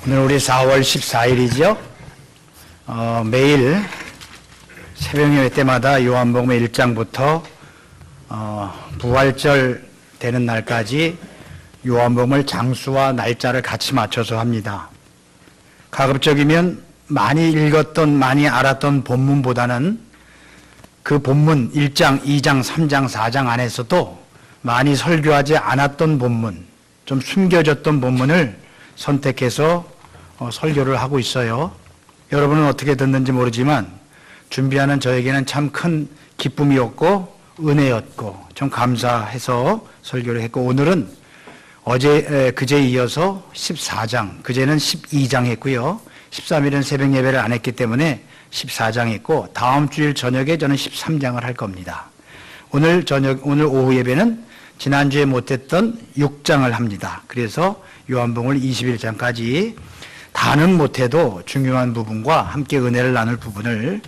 오늘 우리 4월 14일이죠. 매일 새벽 예배 때마다 요한복음 1장부터 부활절 되는 날까지 요한복음을 장수와 날짜를 같이 맞춰서 합니다. 가급적이면 많이 읽었던, 많이 알았던 본문보다는 그 본문 1장, 2장, 3장, 4장 안에서도 많이 설교하지 않았던 본문, 좀 숨겨졌던 본문을 선택해서 설교를 하고 있어요. 여러분은 어떻게 듣는지 모르지만 준비하는 저에게는 참 큰 기쁨이었고 은혜였고 좀 감사해서 설교를 했고, 오늘은 그제에 이어서 14장, 그제는 12장 했고요. 13일은 새벽 예배를 안 했기 때문에 14장 했고, 다음 주일 저녁에 저는 13장을 할 겁니다. 오늘 오후 예배는 지난주에 못했던 6장을 합니다. 그래서 요한복음을 21장까지 다는 못해도 중요한 부분과 함께 은혜를 나눌 부분을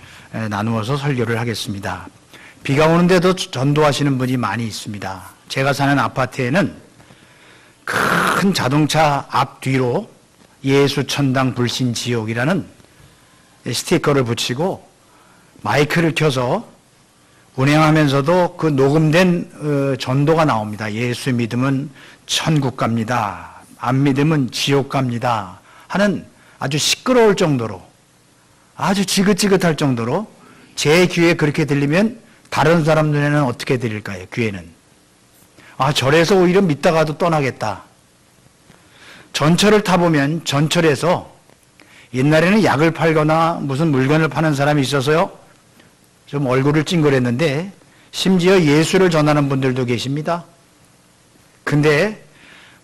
나누어서 설교를 하겠습니다. 비가 오는데도 전도하시는 분이 많이 있습니다. 제가 사는 아파트에는 큰 자동차 앞뒤로 예수천당 불신지옥이라는 스티커를 붙이고 마이크를 켜서 운행하면서도 그 녹음된 전도가 나옵니다. 예수 믿으면 천국 갑니다. 안 믿으면 지옥 갑니다. 하는 아주 시끄러울 정도로, 아주 지긋지긋할 정도로 제 귀에 그렇게 들리면 다른 사람 눈에는 어떻게 들릴까요? 귀에는. 절에서 오히려 믿다가도 떠나겠다. 전철을 타보면 전철에서 옛날에는 약을 팔거나 무슨 물건을 파는 사람이 있어서요, 좀 얼굴을 찡그렸는데 심지어 예수를 전하는 분들도 계십니다. 근데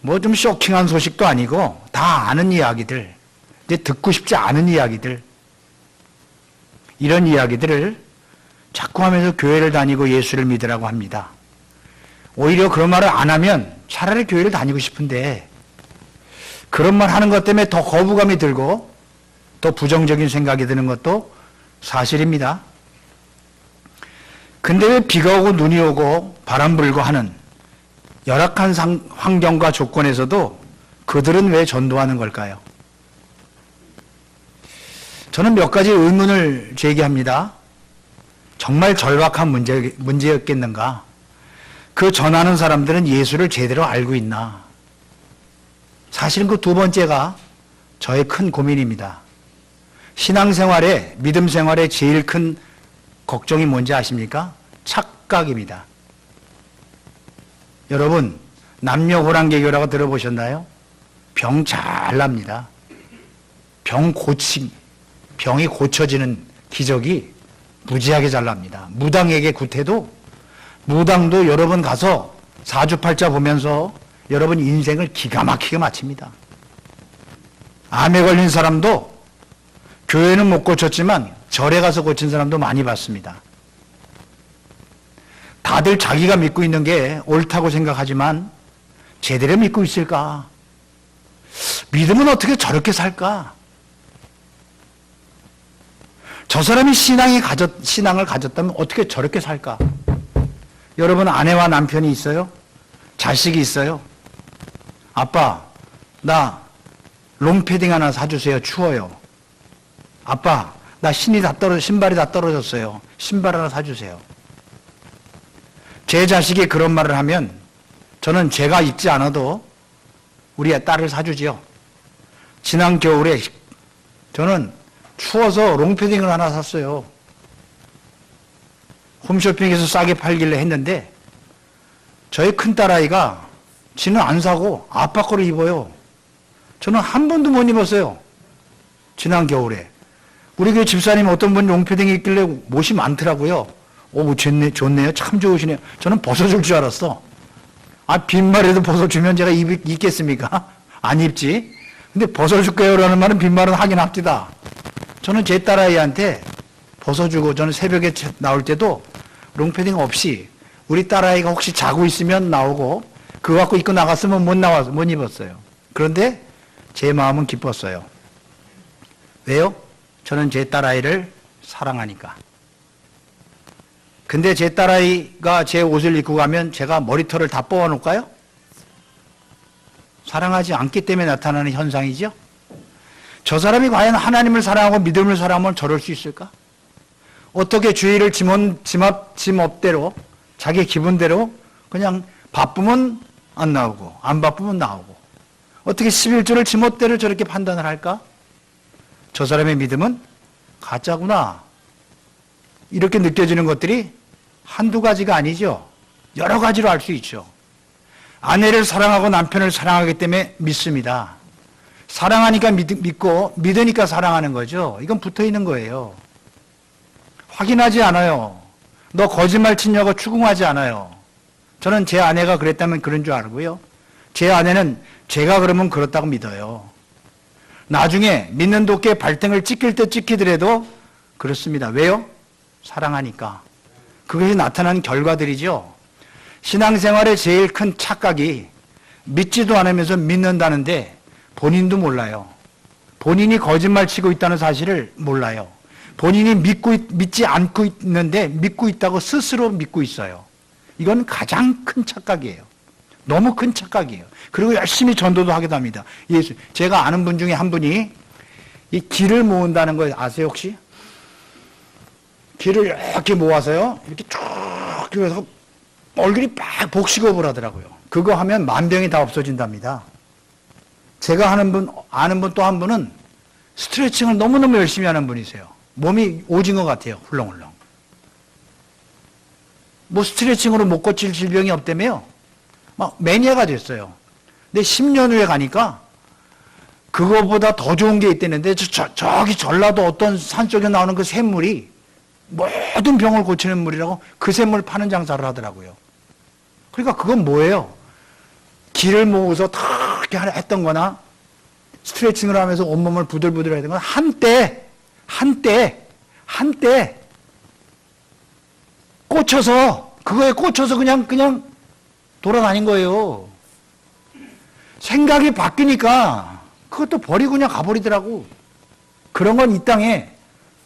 뭐 좀 쇼킹한 소식도 아니고 다 아는 이야기들, 이제 듣고 싶지 않은 이야기들, 이런 이야기들을 자꾸 하면서 교회를 다니고 예수를 믿으라고 합니다. 오히려 그런 말을 안 하면 차라리 교회를 다니고 싶은데 그런 말 하는 것 때문에 더 거부감이 들고 또 부정적인 생각이 드는 것도 사실입니다. 근데 왜 비가 오고 눈이 오고 바람 불고 하는 열악한 환경과 조건에서도 그들은 왜 전도하는 걸까요? 저는 몇 가지 의문을 제기합니다. 정말 절박한 문제였겠는가? 그 전하는 사람들은 예수를 제대로 알고 있나? 사실은 그 두 번째가 저의 큰 고민입니다. 신앙생활에, 믿음 생활에 제일 큰 걱정이 뭔지 아십니까? 착각입니다. 여러분, 남녀호랑개교라고 들어보셨나요? 병 잘 납니다. 병이 고쳐지는 기적이 무지하게 잘 납니다. 무당에게 굿해도 무당도 여러 번 가서 사주팔자 보면서 여러분 인생을 기가 막히게 마칩니다. 암에 걸린 사람도 교회는 못 고쳤지만 절에 가서 고친 사람도 많이 봤습니다. 다들 자기가 믿고 있는 게 옳다고 생각하지만 제대로 믿고 있을까? 믿으면 어떻게 저렇게 살까? 저 사람이 신앙을 가졌다면 어떻게 저렇게 살까? 여러분, 아내와 남편이 있어요? 자식이 있어요? 아빠, 나 롱패딩 하나 사주세요. 추워요. 아빠, 나 신발이 다 떨어졌어요. 신발 하나 사주세요. 제 자식이 그런 말을 하면 저는 제가 입지 않아도 우리 딸을 사주지요. 지난 겨울에 저는 추워서 롱패딩을 하나 샀어요. 홈쇼핑에서 싸게 팔길래 했는데 저희 큰딸아이가 지는 안 사고 아빠 거를 입어요. 저는 한 번도 못 입었어요. 지난 겨울에. 우리 교회 집사님 어떤 분이 롱패딩 입길래 못이 많더라고요. 오, 좋네요. 참 좋으시네요. 저는 벗어줄 줄 알았어. 빈말에도 벗어주면 제가 입겠습니까? 안 입지. 근데 벗어줄게요 라는 말은 빈말은 하긴 합디다. 저는 제 딸아이한테 벗어주고, 저는 새벽에 나올 때도 롱패딩 없이 우리 딸아이가 혹시 자고 있으면 나오고 그거 갖고 입고 나갔으면 못 입었어요. 그런데 제 마음은 기뻤어요. 왜요? 저는 제 딸아이를 사랑하니까. 근데 제 딸아이가 제 옷을 입고 가면 제가 머리털을 다 뽑아놓을까요? 사랑하지 않기 때문에 나타나는 현상이죠. 저 사람이 과연 하나님을 사랑하고 믿음을 사랑하면 저럴 수 있을까? 어떻게 주의를 지멋대로 자기 기분대로 그냥 바쁘면 안 나오고 안 바쁘면 나오고 어떻게 11조를 지멋대로 저렇게 판단을 할까? 저 사람의 믿음은 가짜구나. 이렇게 느껴지는 것들이 한두 가지가 아니죠. 여러 가지로 알 수 있죠. 아내를 사랑하고 남편을 사랑하기 때문에 믿습니다. 사랑하니까 믿고 믿으니까 사랑하는 거죠. 이건 붙어 있는 거예요. 확인하지 않아요. 너 거짓말 치냐고 추궁하지 않아요. 저는 제 아내가 그랬다면 그런 줄 알고요. 제 아내는 제가 그러면 그렇다고 믿어요. 나중에 믿는 도끼에 발등을 찍힐 때 찍히더라도 그렇습니다. 왜요? 사랑하니까. 그것이 나타나는 결과들이죠. 신앙생활의 제일 큰 착각이 믿지도 않으면서 믿는다는데 본인도 몰라요. 본인이 거짓말 치고 있다는 사실을 몰라요. 본인이 믿지 않고 있는데 믿고 있다고 스스로 믿고 있어요. 이건 가장 큰 착각이에요. 너무 큰 착각이에요. 그리고 열심히 전도도 하기도 합니다. 예수, 제가 아는 분 중에 한 분이 이 기를 모은다는 거 아세요 혹시? 기를 이렇게 모아서요. 이렇게 쭉 해서 얼굴이 막 복식호흡을 하더라고요. 그거 하면 만병이 다 없어진답니다. 제가 아는 분 또 한 분은 스트레칭을 너무너무 열심히 하는 분이세요. 몸이 오징어 같아요. 훌렁훌렁. 뭐 스트레칭으로 못 고칠 질병이 없다며요. 막 매니아가 됐어요. 근데 10년 후에 가니까 그거보다 더 좋은 게 있다는데 저기 전라도 어떤 산 쪽에 나오는 그 샘물이 모든 병을 고치는 물이라고 그 샘물 파는 장사를 하더라고요. 그러니까 그건 뭐예요? 기를 모으서 탁 이렇게 했던 거나 스트레칭을 하면서 온몸을 부들부들 했던 건 한때 꽂혀서 그거에 꽂혀서 그냥 돌아다닌 거예요. 생각이 바뀌니까 그것도 버리고 그냥 가버리더라고. 그런 건 이 땅에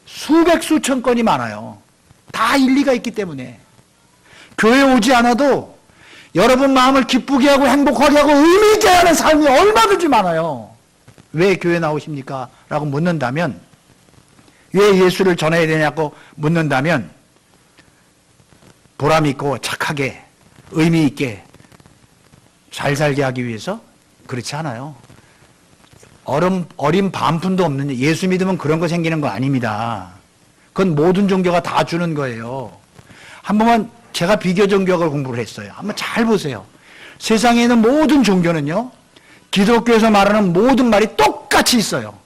수백 수천 건이 많아요. 다 일리가 있기 때문에. 교회 오지 않아도 여러분 마음을 기쁘게 하고 행복하게 하고 의미 있게 하는 삶이 얼마든지 많아요. 왜 교회 나오십니까? 라고 묻는다면, 왜 예수를 전해야 되냐고 묻는다면 보람 있고 착하게 의미 있게 잘 살게 하기 위해서? 그렇지 않아요. 어린 반푼도 없는 예수 믿으면 그런 거 생기는 거 아닙니다. 그건 모든 종교가 다 주는 거예요. 한 번만 제가 비교 종교학을 공부를 했어요. 한번 잘 보세요. 세상에 있는 모든 종교는요, 기독교에서 말하는 모든 말이 똑같이 있어요.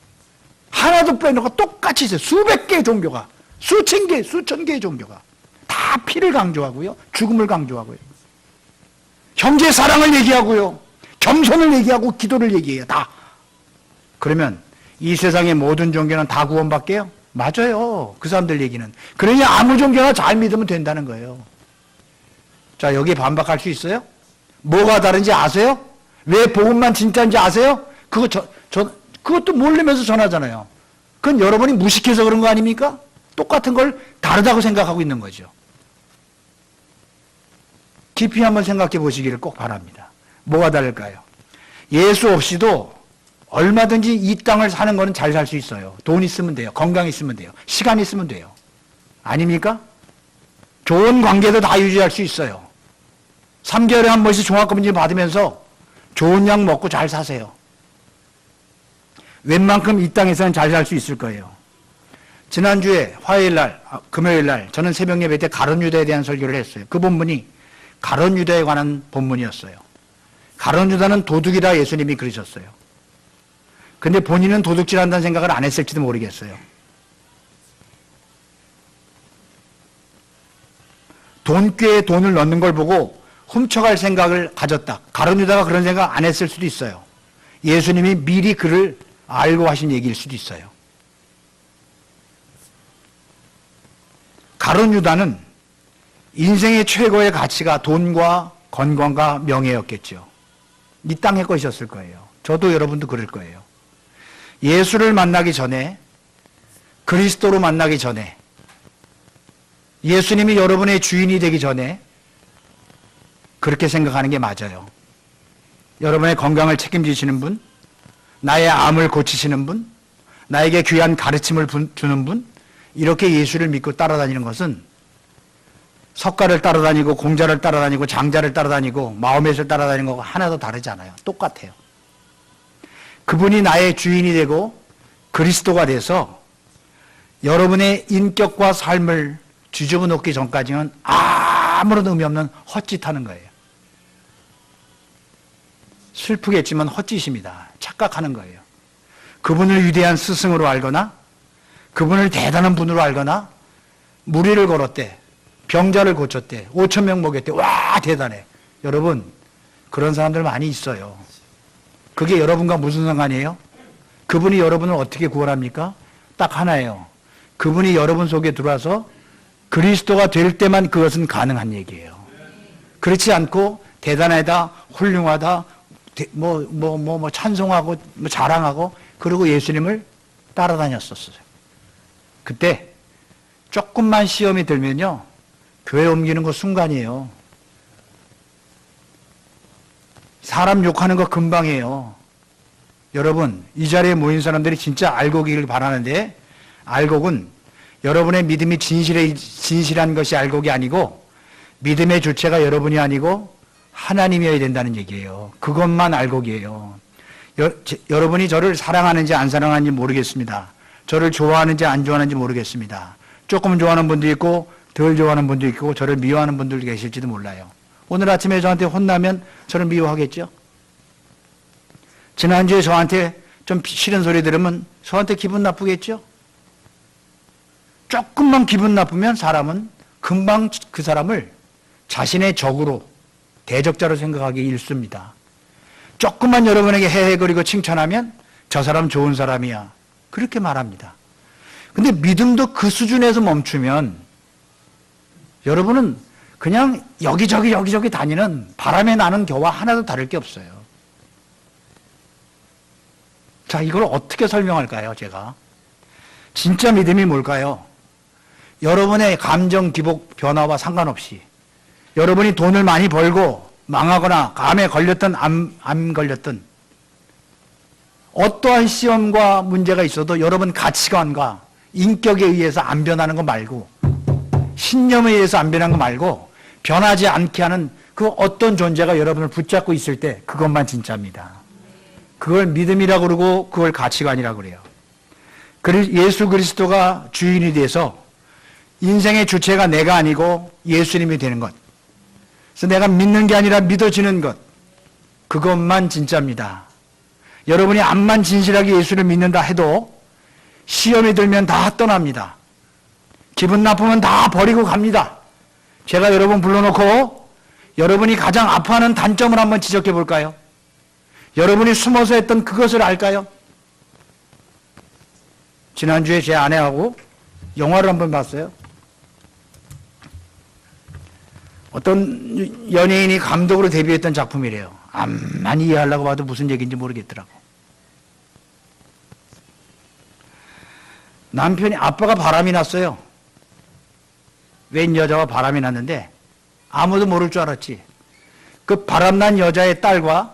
하나도 빼놓고 똑같이 있어요. 수백 개의 종교가, 수천 개의 종교가 다 피를 강조하고요, 죽음을 강조하고요, 형제 사랑을 얘기하고요, 겸손을 얘기하고 기도를 얘기해요. 다. 그러면 이 세상의 모든 종교는 다 구원받게요? 맞아요. 그 사람들 얘기는. 그러니 아무 종교나 잘 믿으면 된다는 거예요. 자, 여기에 반박할 수 있어요? 뭐가 다른지 아세요? 왜 복음만 진짜인지 아세요? 그것도 모르면서 전하잖아요. 그건 여러분이 무식해서 그런 거 아닙니까? 똑같은 걸 다르다고 생각하고 있는 거죠. 깊이 한번 생각해 보시기를 꼭 바랍니다. 뭐가 다를까요? 예수 없이도 얼마든지 이 땅을 사는 거는 잘 살 수 있어요. 돈 있으면 돼요. 건강 있으면 돼요. 시간 있으면 돼요. 아닙니까? 좋은 관계도 다 유지할 수 있어요. 3개월에 한 번씩 종합검진 받으면서 좋은 약 먹고 잘 사세요. 웬만큼 이 땅에서는 잘 살 수 있을 거예요. 지난주에 금요일날 저는 새벽 예배 때 가룟 유다에 대한 설교를 했어요. 그 본문이 가룟 유다에 관한 본문이었어요. 가룟 유다는 도둑이라 예수님이 그러셨어요. 근데 본인은 도둑질한다는 생각을 안 했을지도 모르겠어요. 돈꾀에 돈을 넣는 걸 보고 훔쳐갈 생각을 가졌다. 가룟 유다가 그런 생각 안 했을 수도 있어요. 예수님이 미리 그를 알고 하신 얘기일 수도 있어요. 가룟 유다는 인생의 최고의 가치가 돈과 건강과 명예였겠죠. 이 땅의 것이었을 거예요. 저도 여러분도 그럴 거예요. 예수를 만나기 전에, 그리스도로 만나기 전에, 예수님이 여러분의 주인이 되기 전에 그렇게 생각하는 게 맞아요. 여러분의 건강을 책임지시는 분, 나의 암을 고치시는 분, 나에게 귀한 가르침을 주는 분, 이렇게 예수를 믿고 따라다니는 것은 석가를 따라다니고 공자를 따라다니고 장자를 따라다니고 마호멧을 따라다니는 것과 하나도 다르지 않아요. 똑같아요. 그분이 나의 주인이 되고 그리스도가 돼서 여러분의 인격과 삶을 뒤집어 놓기 전까지는 아무런 의미 없는 헛짓하는 거예요. 슬프겠지만 헛짓입니다. 착각하는 거예요. 그분을 위대한 스승으로 알거나 그분을 대단한 분으로 알거나 무리를 걸었대. 병자를 고쳤대. 5,000명 먹였대. 와, 대단해. 여러분, 그런 사람들 많이 있어요. 그게 여러분과 무슨 상관이에요? 그분이 여러분을 어떻게 구원합니까? 딱 하나예요. 그분이 여러분 속에 들어와서 그리스도가 될 때만 그것은 가능한 얘기예요. 그렇지 않고 대단하다, 훌륭하다, 찬송하고 자랑하고 그리고 예수님을 따라다녔었어요. 그때 조금만 시험이 들면요, 교회 옮기는 거 순간이에요. 사람 욕하는 거 금방이에요. 여러분, 이 자리에 모인 사람들이 진짜 알곡이길 바라는데, 알곡은 여러분의 믿음이 진실한 것이 알곡이 아니고 믿음의 주체가 여러분이 아니고 하나님이어야 된다는 얘기예요. 그것만 알곡이에요. 여러분이 저를 사랑하는지 안 사랑하는지 모르겠습니다. 저를 좋아하는지 안 좋아하는지 모르겠습니다. 조금 좋아하는 분도 있고 덜 좋아하는 분도 있고 저를 미워하는 분들도 계실지도 몰라요. 오늘 아침에 저한테 혼나면 저를 미워하겠죠? 지난주에 저한테 좀 싫은 소리 들으면 저한테 기분 나쁘겠죠? 조금만 기분 나쁘면 사람은 금방 그 사람을 자신의 적으로, 대적자로 생각하기 일쑤입니다. 조금만 여러분에게 헤헤거리고 칭찬하면 저 사람 좋은 사람이야. 그렇게 말합니다. 근데 믿음도 그 수준에서 멈추면 여러분은 그냥 여기저기 다니는 바람에 나는 겨와 하나도 다를 게 없어요. 자, 이걸 어떻게 설명할까요, 제가? 진짜 믿음이 뭘까요? 여러분의 감정 기복 변화와 상관없이 여러분이 돈을 많이 벌고 망하거나 암에 걸렸든 안 걸렸든 어떠한 시험과 문제가 있어도 여러분 가치관과 인격에 의해서 안 변하는 거 말고 신념에 의해서 안 변하는 거 말고 변하지 않게 하는 그 어떤 존재가 여러분을 붙잡고 있을 때 그것만 진짜입니다. 그걸 믿음이라고 그러고 그걸 가치관이라고 그래요. 예수 그리스도가 주인이 돼서 인생의 주체가 내가 아니고 예수님이 되는 것. 그래서 내가 믿는 게 아니라 믿어지는 것. 그것만 진짜입니다. 여러분이 암만 진실하게 예수를 믿는다 해도 시험이 들면 다 떠납니다. 기분 나쁘면 다 버리고 갑니다. 제가 여러분 불러놓고 여러분이 가장 아파하는 단점을 한번 지적해 볼까요? 여러분이 숨어서 했던 그것을 알까요? 지난주에 제 아내하고 영화를 한번 봤어요. 어떤 연예인이 감독으로 데뷔했던 작품이래요. 암만 이해하려고 봐도 무슨 얘기인지 모르겠더라고. 남편이, 아빠가 바람이 났어요. 웬 여자와 바람이 났는데 아무도 모를 줄 알았지. 그 바람난 여자의 딸과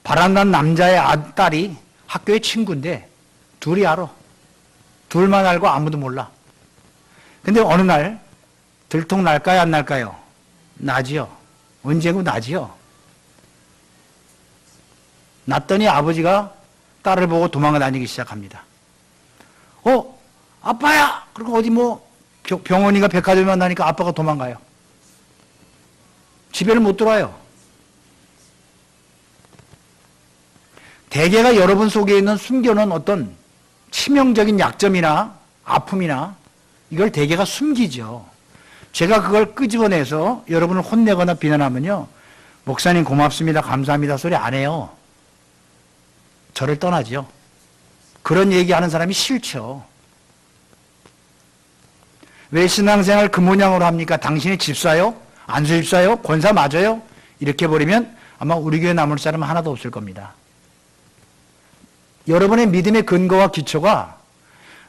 바람난 남자의 딸이 학교의 친구인데 둘이 알아. 둘만 알고 아무도 몰라. 근데 어느 날 들통 날까요, 안 날까요? 나지요. 언제고 나지요. 났더니 아버지가 딸을 보고 도망가 다니기 시작합니다. 아빠야! 그리고 어디 병원이가 백화점에 만나니까 아빠가 도망가요. 집에는 못 들어와요. 대개가 여러분 속에 있는 숨겨놓은 어떤 치명적인 약점이나 아픔이나 이걸 대개가 숨기죠. 제가 그걸 끄집어내서 여러분을 혼내거나 비난하면요, 목사님 고맙습니다, 감사합니다 소리 안 해요. 저를 떠나죠. 그런 얘기하는 사람이 싫죠. 왜 신앙생활 그 모양으로 합니까? 당신이 집사요? 안수 집사요? 권사 맞아요? 이렇게 버리면 아마 우리 교회 남을 사람은 하나도 없을 겁니다. 여러분의 믿음의 근거와 기초가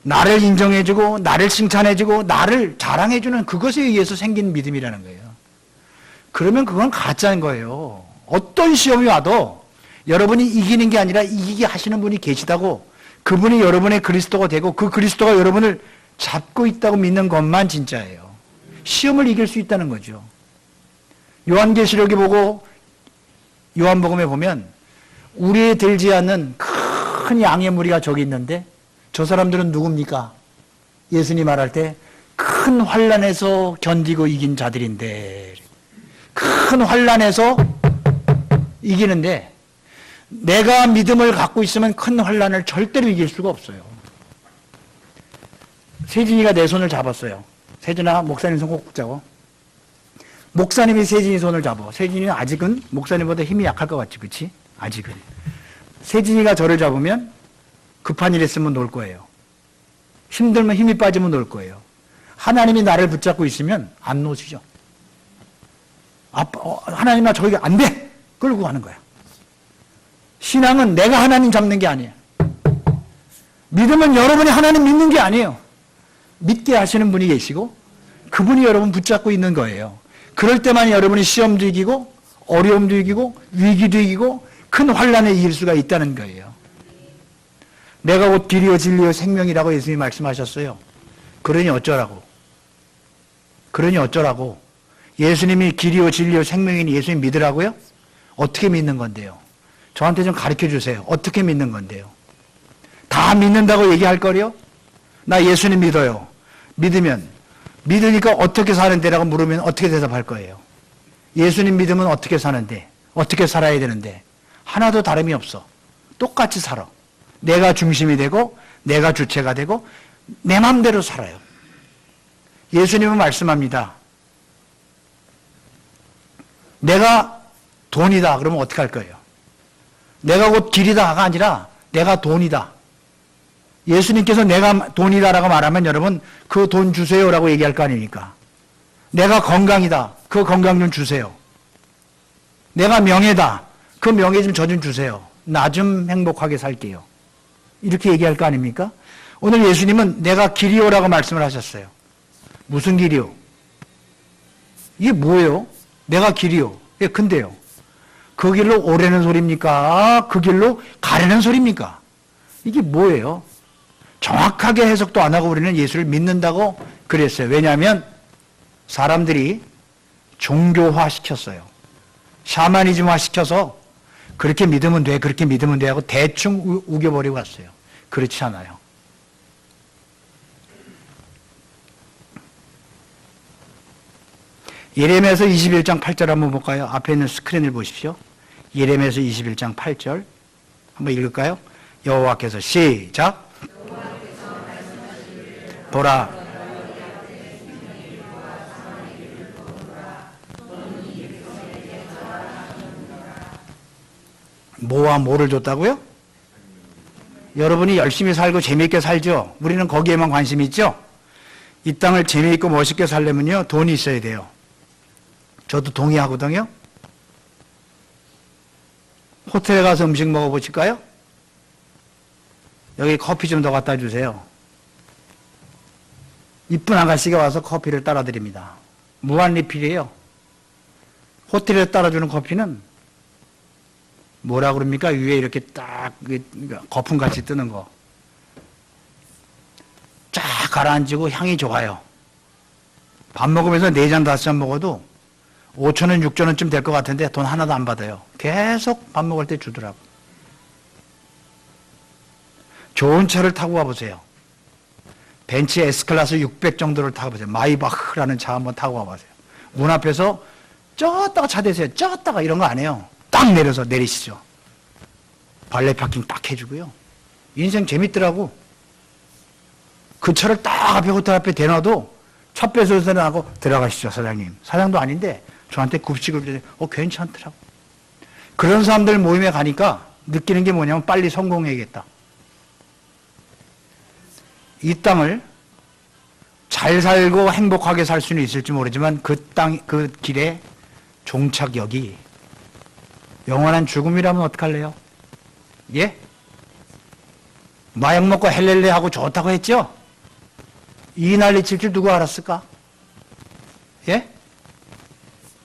나를 인정해주고 나를 칭찬해주고 나를 자랑해주는 그것에 의해서 생긴 믿음이라는 거예요. 그러면 그건 가짜인 거예요. 어떤 시험이 와도 여러분이 이기는 게 아니라 이기게 하시는 분이 계시다고 그분이 여러분의 그리스도가 되고 그 그리스도가 여러분을 잡고 있다고 믿는 것만 진짜예요. 시험을 이길 수 있다는 거죠. 요한계시록에 보고 요한복음에 보면 우리에 들지 않는 큰 양의 무리가 저기 있는데 저 사람들은 누굽니까? 예수님 말할 때 큰 환난에서 견디고 이긴 자들인데, 큰 환난에서 이기는데 내가 믿음을 갖고 있으면 큰 환난을 절대로 이길 수가 없어요. 세진이가 내 손을 잡았어요. 세진아, 목사님 손 꼭 붙자고. 목사님이 세진이 손을 잡아. 세진이는 아직은 목사님보다 힘이 약할 것 같지, 그치? 아직은. 세진이가 저를 잡으면 급한 일 있으면 놀 거예요. 힘들면 힘이 빠지면 놀 거예요. 하나님이 나를 붙잡고 있으면 안 놓으시죠. 하나님아, 저기가 안 돼! 끌고 가는 거야. 신앙은 내가 하나님 잡는 게 아니에요. 믿음은 여러분이 하나님 믿는 게 아니에요. 믿게 하시는 분이 계시고 그분이 여러분 붙잡고 있는 거예요. 그럴 때만 여러분이 시험도 이기고 어려움도 이기고 위기도 이기고 큰 환난에 이길 수가 있다는 거예요. 내가 곧 길이요 진리요 생명이라고 예수님이 말씀하셨어요. 그러니 어쩌라고? 그러니 어쩌라고? 예수님이 길이요 진리요 생명이니 예수님 믿으라고요? 어떻게 믿는 건데요? 저한테 좀 가르쳐 주세요. 어떻게 믿는 건데요? 다 믿는다고 얘기할 거요? 나 예수님 믿어요. 믿으니까 어떻게 사는데라고 물으면 어떻게 대답할 거예요? 예수님 믿으면 어떻게 사는데? 어떻게 살아야 되는데? 하나도 다름이 없어. 똑같이 살아. 내가 중심이 되고 내가 주체가 되고 내 마음대로 살아요. 예수님은 말씀합니다. 내가 돈이다. 그러면 어떻게 할 거예요? 내가 곧 길이다가 아니라 내가 돈이다. 예수님께서 내가 돈이다라고 말하면 여러분 그 돈 주세요라고 얘기할 거 아닙니까? 내가 건강이다. 그 건강 좀 주세요. 내가 명예다. 그 명예 좀 저 좀 주세요. 나 좀 행복하게 살게요. 이렇게 얘기할 거 아닙니까? 오늘 예수님은 내가 길이요라고 말씀을 하셨어요. 무슨 길이요? 이게 뭐예요? 내가 길이요. 예, 근데요. 그 길로 오라는 소리입니까? 그 길로 가라는 소리입니까? 이게 뭐예요? 정확하게 해석도 안 하고 우리는 예수를 믿는다고 그랬어요. 왜냐하면 사람들이 종교화 시켰어요. 샤머니즘화 시켜서 그렇게 믿으면 돼, 그렇게 믿으면 돼 하고 대충 우겨버리고 왔어요. 그렇지 않아요. 예레미야서 21장 8절 한번 볼까요? 앞에 있는 스크린을 보십시오. 예레미야서 21장 8절 한번 읽을까요? 여호와께서 시작. 보라, 뭐와 뭐를 줬다고요? 여러분이 열심히 살고 재미있게 살죠? 우리는 거기에만 관심이 있죠? 이 땅을 재미있고 멋있게 살려면요 돈이 있어야 돼요. 저도 동의하거든요. 호텔에 가서 음식 먹어보실까요? 여기 커피 좀 더 갖다 주세요. 이쁜 아가씨가 와서 커피를 따라 드립니다. 무한 리필이에요. 호텔에 따라주는 커피는 뭐라 그럽니까? 위에 이렇게 딱 거품같이 뜨는 거. 쫙 가라앉고 향이 좋아요. 밥 먹으면서 4잔 5잔 먹어도 5,000원, 6,000원쯤 될 것 같은데 돈 하나도 안 받아요. 계속 밥 먹을 때 주더라고. 좋은 차를 타고 와보세요. 벤츠 S클래스 600 정도를 타고 보세요. 마이바흐라는 차 한번 타고 와보세요. 문 앞에서 쩌다가 차 대세요. 쩌다가 이런 거 안 해요. 딱 내려서 내리시죠. 발레 파킹 딱 해주고요. 인생 재밌더라고. 그 차를 딱 앞에 호텔 앞에 대놔도 차 빼서 나고 들어가시죠, 사장님. 사장도 아닌데 저한테 굽식을 주세요. 괜찮더라고. 그런 사람들 모임에 가니까 느끼는 게 뭐냐면 빨리 성공해야겠다. 이 땅을 잘 살고 행복하게 살 수는 있을지 모르지만 그 길의 종착역이 영원한 죽음이라면 어떡할래요? 예? 마약 먹고 헬렐레 하고 좋다고 했죠? 이 난리 칠 줄 누가 알았을까? 예?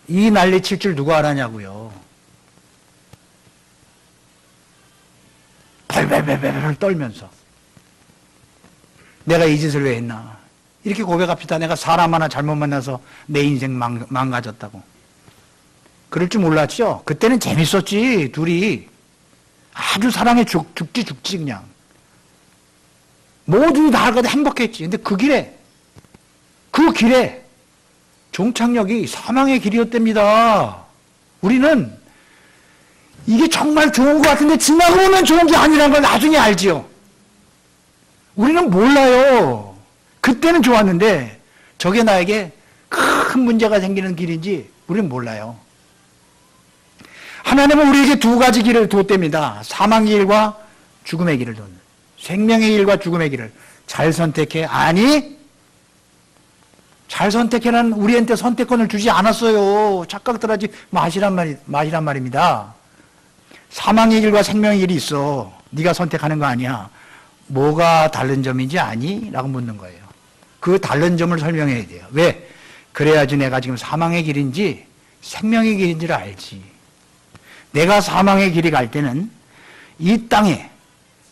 이 난리 칠 줄 누가 알았냐고요. 벌벌벌벌 떨면서 내가 이 짓을 왜 했나? 이렇게 고백합시다. 내가 사람 하나 잘못 만나서 내 인생 망가졌다고. 그럴 줄 몰랐죠? 그때는 재밌었지, 둘이. 아주 사랑에 죽지, 그냥. 모두 다 알거든 행복했지. 근데 그 길에 종착역이 사망의 길이었답니다. 우리는 이게 정말 좋은 것 같은데 지나고 보면 좋은 게 아니라는 걸 나중에 알지요. 우리는 몰라요. 그때는 좋았는데 저게 나에게 큰 문제가 생기는 길인지 우리는 몰라요. 하나님은 우리에게 두 가지 길을 뒀답니다. 사망의 길과 죽음의 길을 뒀는. 생명의 길과 죽음의 길을 잘 선택해. 아니, 잘 선택해라는 우리한테 선택권을 주지 않았어요. 착각들 하지 마시란 말입니다. 사망의 길과 생명의 길이 있어. 네가 선택하는 거 아니야. 뭐가 다른 점인지 아니? 라고 묻는 거예요. 그 다른 점을 설명해야 돼요. 왜? 그래야지 내가 지금 사망의 길인지 생명의 길인지를 알지. 내가 사망의 길이 갈 때는 이 땅에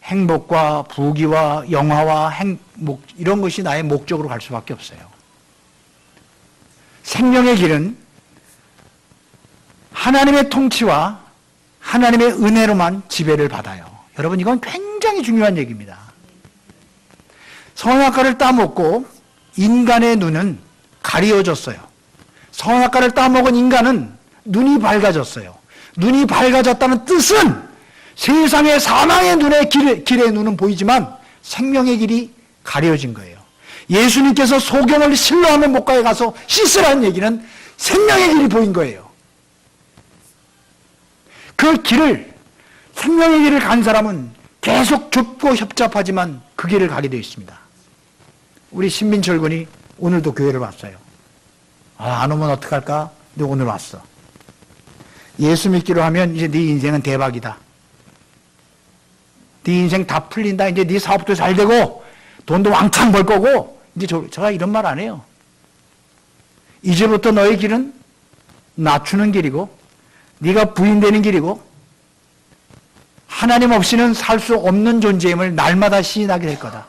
행복과 부귀와 영화와 이런 것이 나의 목적으로 갈 수밖에 없어요. 생명의 길은 하나님의 통치와 하나님의 은혜로만 지배를 받아요. 여러분, 이건 굉장히 중요한 얘기입니다. 선악과를 따먹고 인간의 눈은 가리워졌어요. 선악과를 따먹은 인간은 눈이 밝아졌어요. 눈이 밝아졌다는 뜻은 세상의 사망의 길의 눈은 보이지만 생명의 길이 가려진 거예요. 예수님께서 소경을 실로암의 목가에 가서 씻으라는 얘기는 생명의 길이 보인 거예요. 그 길을, 생명의 길을 간 사람은 계속 좁고 협잡하지만 그 길을 가게 되어 있습니다. 우리 신민철 군이 오늘도 교회를 왔어요. 안 오면 어떡할까? 근데 오늘 왔어. 예수 믿기로 하면 이제 네 인생은 대박이다. 네 인생 다 풀린다. 이제 네 사업도 잘 되고 돈도 왕창 벌 거고. 이제 제가 이런 말 안 해요. 이제부터 너의 길은 낮추는 길이고 네가 부인되는 길이고 하나님 없이는 살 수 없는 존재임을 날마다 시인하게 될 거다.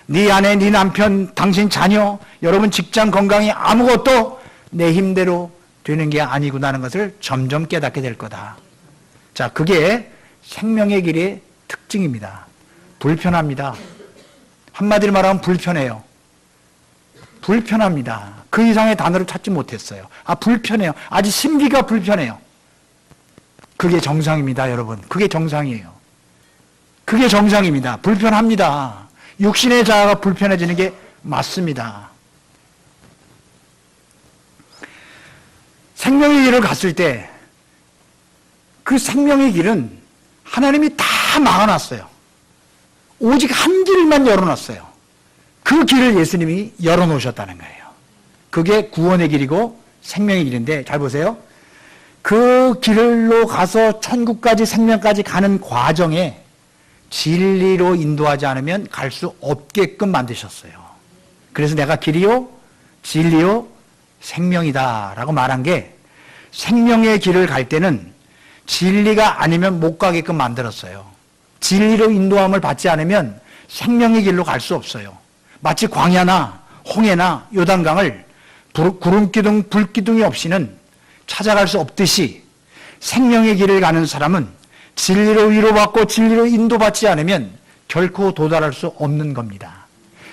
네 아내, 네 남편, 당신 자녀, 여러분 직장 건강이 아무것도 내 힘대로 되는 게 아니구나 하는 것을 점점 깨닫게 될 거다. 자, 그게 생명의 길의 특징입니다. 불편합니다. 한마디로 말하면 불편해요. 불편합니다. 그 이상의 단어를 찾지 못했어요. 불편해요. 아직 심기가 불편해요. 그게 정상입니다, 여러분. 그게 정상이에요. 그게 정상입니다. 불편합니다. 육신의 자아가 불편해지는 게 맞습니다. 생명의 길을 갔을 때 그 생명의 길은 하나님이 다 막아놨어요. 오직 한 길만 열어놨어요. 그 길을 예수님이 열어놓으셨다는 거예요. 그게 구원의 길이고 생명의 길인데 잘 보세요. 그 길로 가서 천국까지 생명까지 가는 과정에 진리로 인도하지 않으면 갈 수 없게끔 만드셨어요. 그래서 내가 길이요 진리요 생명이다 라고 말한 게 생명의 길을 갈 때는 진리가 아니면 못 가게끔 만들었어요. 진리로 인도함을 받지 않으면 생명의 길로 갈 수 없어요. 마치 광야나 홍해나 요단강을 구름기둥, 불기둥이 없이는 찾아갈 수 없듯이 생명의 길을 가는 사람은 진리로 위로받고 진리로 인도받지 않으면 결코 도달할 수 없는 겁니다.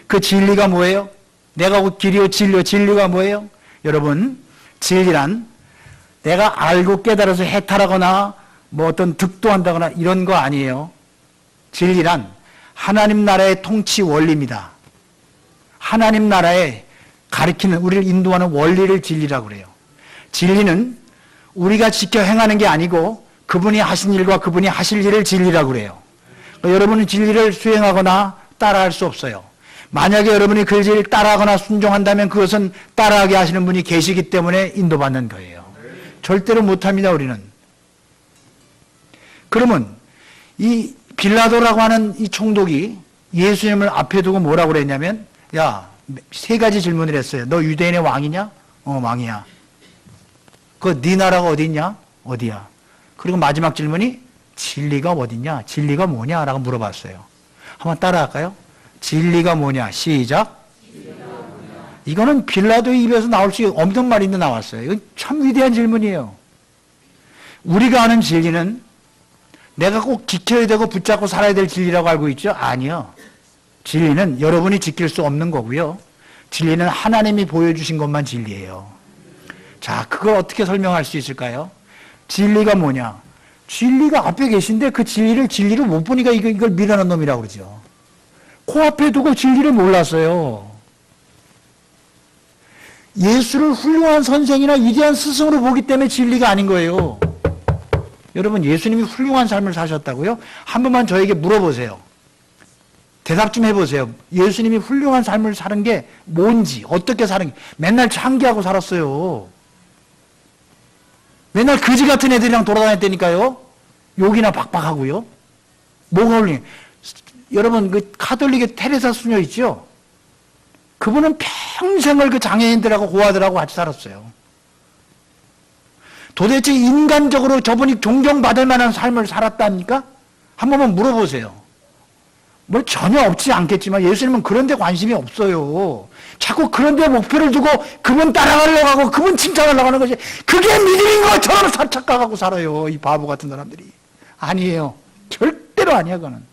그 진리가 뭐예요? 내가 곧 길이요 진리가 뭐예요? 여러분, 진리란 내가 알고 깨달아서 해탈하거나 뭐 어떤 득도한다거나 이런 거 아니에요. 진리란 하나님 나라의 통치 원리입니다. 하나님 나라에 가리키는, 우리를 인도하는 원리를 진리라고 그래요. 진리는 우리가 지켜 행하는 게 아니고 그분이 하신 일과 그분이 하실 일을 진리라고 그래요. 그러니까 여러분은 진리를 수행하거나 따라할 수 없어요. 만약에 여러분이 그 진리를 따라하거나 순종한다면 그것은 따라하게 하시는 분이 계시기 때문에 인도받는 거예요. 절대로 못합니다, 우리는. 그러면 이 빌라도라고 하는 이 총독이 예수님을 앞에 두고 뭐라고 그랬냐면, 야, 세 가지 질문을 했어요. 너 유대인의 왕이냐? 왕이야. 네 나라가 어디 있냐? 어디야? 그리고 마지막 질문이 진리가 어디냐? 진리가 뭐냐? 라고 물어봤어요. 한번 따라할까요? 진리가 뭐냐? 시작. 이거는 빌라도의 입에서 나올 수 없는 말인데 나왔어요. 이건 참 위대한 질문이에요. 우리가 아는 진리는 내가 꼭 지켜야 되고 붙잡고 살아야 될 진리라고 알고 있죠? 아니요. 진리는 여러분이 지킬 수 없는 거고요. 진리는 하나님이 보여주신 것만 진리예요. 자, 그걸 어떻게 설명할 수 있을까요? 진리가 뭐냐? 진리가 앞에 계신데 그 진리를 못 보니까 이걸 미련한 놈이라고 그러죠. 코앞에 두고 진리를 몰랐어요. 예수를 훌륭한 선생이나 위대한 스승으로 보기 때문에 진리가 아닌 거예요. 여러분, 예수님이 훌륭한 삶을 사셨다고요? 한 번만 저에게 물어보세요. 대답 좀 해보세요. 예수님이 훌륭한 삶을 사는 게 뭔지, 어떻게 사는 게, 맨날 창기하고 살았어요. 맨날 거지 같은 애들이랑 돌아다녔다니까요. 욕이나 박박하고요. 뭐가 훌륭해? 여러분, 그 카톨릭의 테레사 수녀 있죠? 그분은 평생을 그 장애인들하고 고아들하고 같이 살았어요. 도대체 인간적으로 저분이 존경받을 만한 삶을 살았답니까? 한 번만 물어보세요. 뭐 전혀 없지 않겠지만 예수님은 그런 데 관심이 없어요. 자꾸 그런 데 목표를 두고 그분 따라가려고 하고 그분 칭찬하려고 하는 것이 그게 믿음인 것처럼 착각하고 살아요. 이 바보 같은 사람들이. 아니에요. 절대로 아니야, 그거는.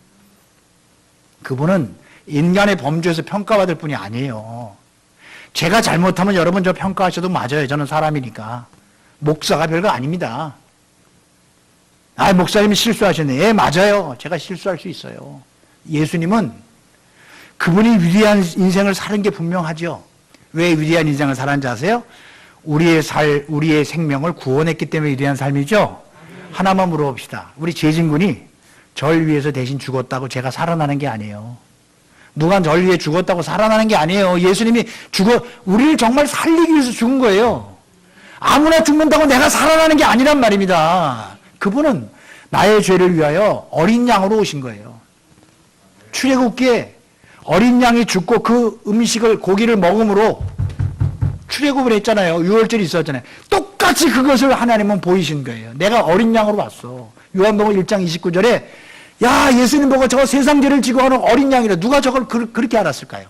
그분은 인간의 범죄에서 평가받을 뿐이 아니에요. 제가 잘못하면 여러분 저 평가하셔도 맞아요. 저는 사람이니까. 목사가 별거 아닙니다. 아, 목사님이 실수하셨네. 예, 맞아요. 제가 실수할 수 있어요. 예수님은 그분이 위대한 인생을 사는 게 분명하죠. 왜 위대한 인생을 살았는지 아세요? 우리의 생명을 구원했기 때문에 위대한 삶이죠. 하나만 물어봅시다. 우리 재진군이 절 위해서 대신 죽었다고 제가 살아나는 게 아니에요. 누가 절 위해 죽었다고 살아나는 게 아니에요. 예수님이 우리를 정말 살리기 위해서 죽은 거예요. 아무나 죽는다고 내가 살아나는 게 아니란 말입니다. 그분은 나의 죄를 위하여 어린 양으로 오신 거예요. 출애굽기에 어린 양이 죽고 그 음식을 고기를 먹음으로 출애굽을 했잖아요. 유월절이 있었잖아요. 똑같이 그것을 하나님은 보이신 거예요. 내가 어린 양으로 왔어. 요한복음 1장 29절에 야, 예수님 보고 저거 세상 죄를 지고 하는 어린 양이라 누가 저걸 그렇게 알았을까요?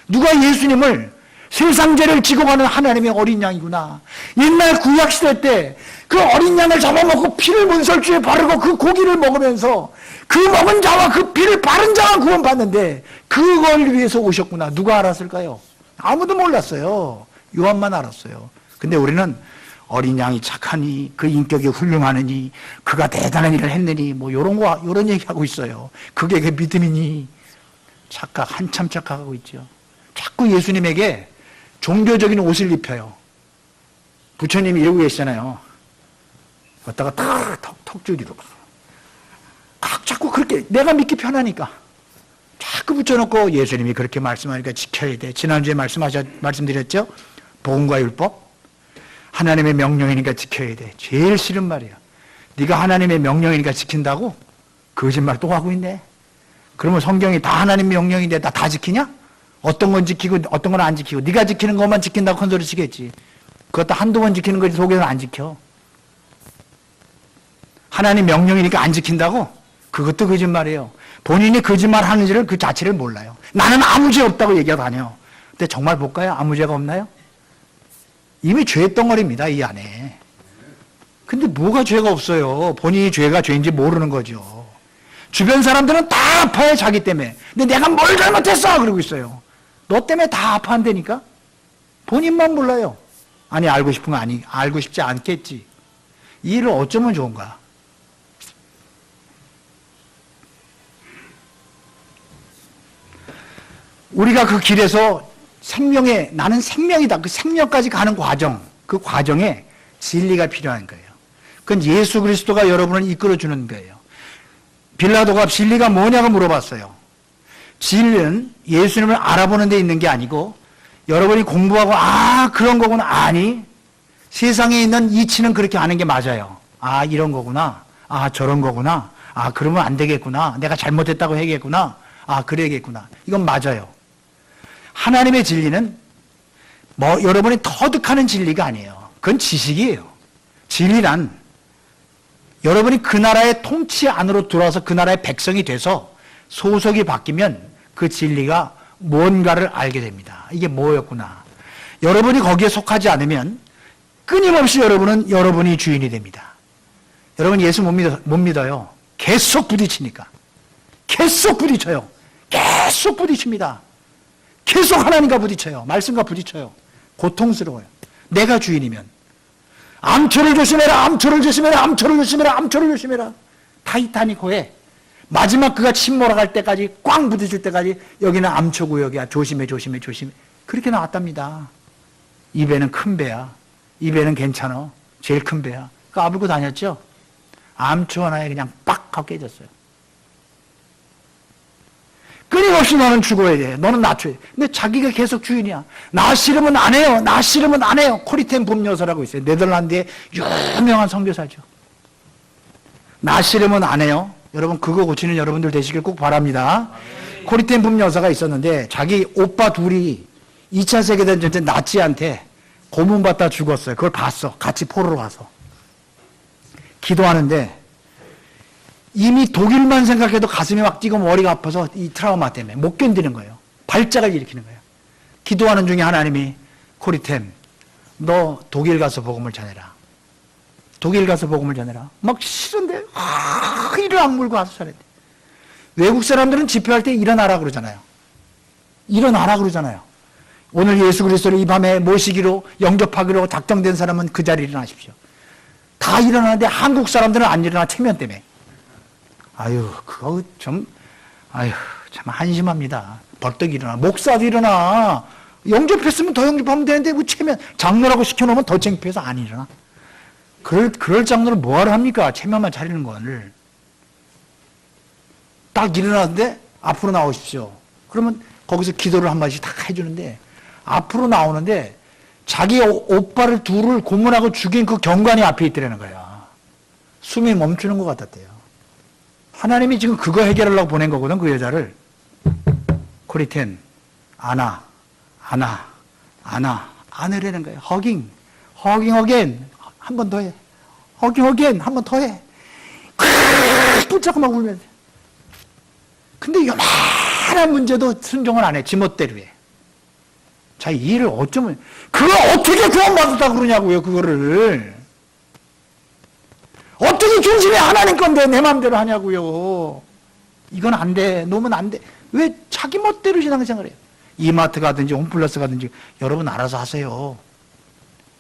누가 예수님을 세상 죄를 지고 가는 하나님의 어린 양이구나. 옛날 구약시대 때 그 어린 양을 잡아먹고 피를 문설주에 바르고 그 고기를 먹으면서 그 먹은 자와 그 피를 바른 자가 구원받는데 그걸 위해서 오셨구나. 누가 알았을까요? 아무도 몰랐어요. 요한만 알았어요. 근데 우리는 어린 양이 착하니 그 인격이 훌륭하느니 그가 대단한 일을 했느니 뭐 요런 얘기하고 있어요. 그게 그 믿음이니 한참 착각하고 있죠. 자꾸 예수님에게 종교적인 옷을 입혀요. 부처님이 이러고 계시잖아요. 걷다가 턱줄이로 자꾸 그렇게 내가 믿기 편하니까 자꾸 붙여놓고 예수님이 그렇게 말씀하니까 지켜야 돼. 지난주에 말씀드렸죠? 복음과 율법 하나님의 명령이니까 지켜야 돼. 제일 싫은 말이야. 네가 하나님의 명령이니까 지킨다고? 거짓말 또 하고 있네. 그러면 성경이 다 하나님 명령인데 다 지키냐? 어떤 건 지키고 어떤 건 안 지키고 네가 지키는 것만 지킨다고 큰 소리 치겠지. 그것도 한두 번 지키는 거지 속에서는 안 지켜. 하나님 명령이니까 안 지킨다고? 그것도 거짓말이에요. 본인이 거짓말 하는지를 그 자체를 몰라요. 나는 아무 죄 없다고 얘기하고 다녀. 근데 정말 볼까요? 아무 죄가 없나요? 이미 죄덩어리입니다, 이 안에. 근데 뭐가 죄가 없어요? 본인이 죄가 죄인지 모르는 거죠. 주변 사람들은 다 아파요, 자기 때문에. 근데 내가 뭘 잘못했어! 그러고 있어요. 너 때문에 다 아파한다니까? 본인만 몰라요. 아니, 알고 싶은 거 아니, 알고 싶지 않겠지. 이 일을 어쩌면 좋은가? 우리가 그 길에서 나는 생명이다. 그 생명까지 가는 과정, 그 과정에 진리가 필요한 거예요. 그건 예수 그리스도가 여러분을 이끌어주는 거예요. 빌라도가 진리가 뭐냐고 물어봤어요. 진리는 예수님을 알아보는 데 있는 게 아니고 여러분이 공부하고 그런 거구나. 아니, 세상에 있는 이치는 그렇게 아는 게 맞아요. 이런 거구나. 저런 거구나. 그러면 안 되겠구나. 내가 잘못했다고 해야겠구나. 그래야겠구나. 이건 맞아요. 하나님의 진리는 여러분이 터득하는 진리가 아니에요. 그건 지식이에요. 진리란 여러분이 그 나라의 통치 안으로 들어와서 그 나라의 백성이 돼서 소속이 바뀌면 그 진리가 뭔가를 알게 됩니다. 이게 뭐였구나. 여러분이 거기에 속하지 않으면 끊임없이 여러분은 여러분이 주인이 됩니다. 여러분 예수 못 믿어요. 계속 부딪히니까. 계속 부딪혀요. 계속 부딪힙니다. 계속 하나님과 부딪혀요. 말씀과 부딪혀요. 고통스러워요. 내가 주인이면. 암초를 조심해라, 암초를 조심해라, 암초를 조심해라, 암초를 조심해라. 타이타닉호에 마지막 그가 침몰할 때까지 꽝 부딪힐 때까지 여기는 암초 구역이야. 조심해, 조심해, 조심해. 그렇게 나왔답니다. 이 배는 큰 배야. 이 배는 괜찮아. 제일 큰 배야. 그 아물고 다녔죠? 암초 하나에 그냥 빡 하고 깨졌어요. 끊임없이 너는 죽어야 돼. 너는 낮춰야 돼. 근데 자기가 계속 주인이야. 나 싫으면 안 해요. 나 싫으면 안 해요. 코리텐 붐여사라고 있어요. 네덜란드의 유명한 선교사죠. 나 싫으면 안 해요. 여러분 그거 고치는 여러분들 되시길 꼭 바랍니다. 코리텐 붐여사가 있었는데 자기 오빠 둘이 2차 세계대전 때 나치한테 고문받다 죽었어요. 그걸 봤어. 같이 포로로 가서. 기도하는데 이미 독일만 생각해도 가슴이 막 뛰고 머리가 아파서 이 트라우마 때문에 못 견디는 거예요. 발작을 일으키는 거예요. 기도하는 중에 하나님이 코리템 너 독일 가서 복음을 전해라. 독일 가서 복음을 전해라. 막 싫은데 이를 악물고 와서 전했대. 외국 사람들은 집회할 때 일어나라 그러잖아요. 일어나라 그러잖아요. 오늘 예수 그리스도를 이 밤에 모시기로 영접하기로 작정된 사람은 그 자리에 일어나십시오. 다 일어나는데 한국 사람들은 안 일어나 체면 때문에. 아유, 그거 좀, 아유, 참 한심합니다. 벌떡 일어나. 목사도 일어나. 영접했으면 더 영접하면 되는데, 뭐 체면, 장로라고 시켜놓으면 더 창피해서 안 일어나. 그럴 장로를 뭐하러 합니까? 체면만 차리는 거를. 딱 일어나는데, 앞으로 나오십시오. 그러면 거기서 기도를 한마디씩 딱 해주는데, 앞으로 나오는데, 자기 오빠를 둘을 고문하고 죽인 그 경관이 앞에 있더라는 거야. 숨이 멈추는 것 같았대요. 하나님이 지금 그거 해결하려고 보낸 거거든, 그 여자를. 코리텐, 안으라는 거예요. 허깅 어겐. 한 번 더 해. 허깅 어겐. 한 번 더 해. 붙잡고 막 울면서. 근데 요만한 문제도 순종을 안 해. 지멋대로 해. 자, 이 일을 어쩌면, 그걸 어떻게 구원받았다 그러냐고요, 그거를. 어떻게 중심이 하나님 건데 내 마음대로 하냐고요. 이건 안 돼. 놓으면 안 돼. 왜 자기 멋대로 신앙생활을 해요? 이마트 가든지 홈플러스 가든지 여러분 알아서 하세요.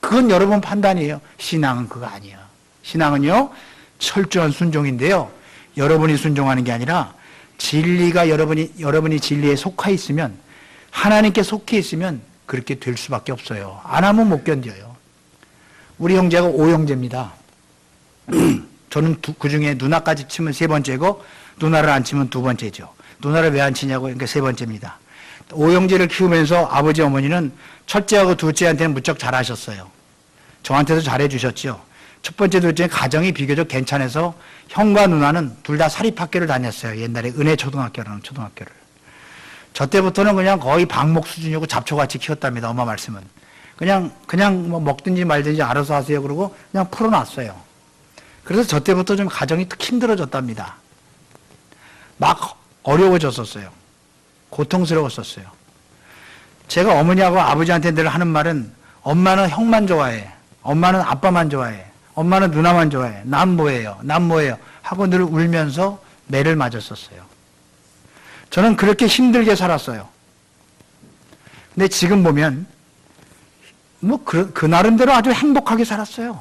그건 여러분 판단이에요. 신앙은 그거 아니에요. 신앙은요, 철저한 순종인데요. 여러분이 순종하는 게 아니라 진리가 여러분이 진리에 속해 있으면, 하나님께 속해 있으면 그렇게 될 수밖에 없어요. 안 하면 못 견뎌요. 우리 형제가 5형제입니다. 저는 그 중에 누나까지 치면 3번째고 누나를 안 치면 2번째죠. 누나를 왜 안 치냐고, 그러니까 3번째입니다. 5형제를 키우면서 아버지 어머니는 첫째하고 둘째한테는 무척 잘하셨어요. 저한테도 잘해주셨죠. 첫 번째, 둘째 가정이 비교적 괜찮아서 형과 누나는 둘 다 사립학교를 다녔어요. 옛날에 은혜 초등학교라는 초등학교를. 저 때부터는 그냥 거의 방목 수준이고 잡초같이 키웠답니다. 엄마 말씀은. 그냥 뭐 먹든지 말든지 알아서 하세요. 그러고 그냥 풀어놨어요. 그래서 저 때부터 좀 가정이 힘들어졌답니다. 막 어려워졌었어요. 고통스러웠었어요. 제가 어머니하고 아버지한테 늘 하는 말은, 엄마는 형만 좋아해. 엄마는 아빠만 좋아해. 엄마는 누나만 좋아해. 난 뭐예요? 하고 늘 울면서 매를 맞았었어요. 저는 그렇게 힘들게 살았어요. 근데 지금 보면 뭐 그 나름대로 아주 행복하게 살았어요.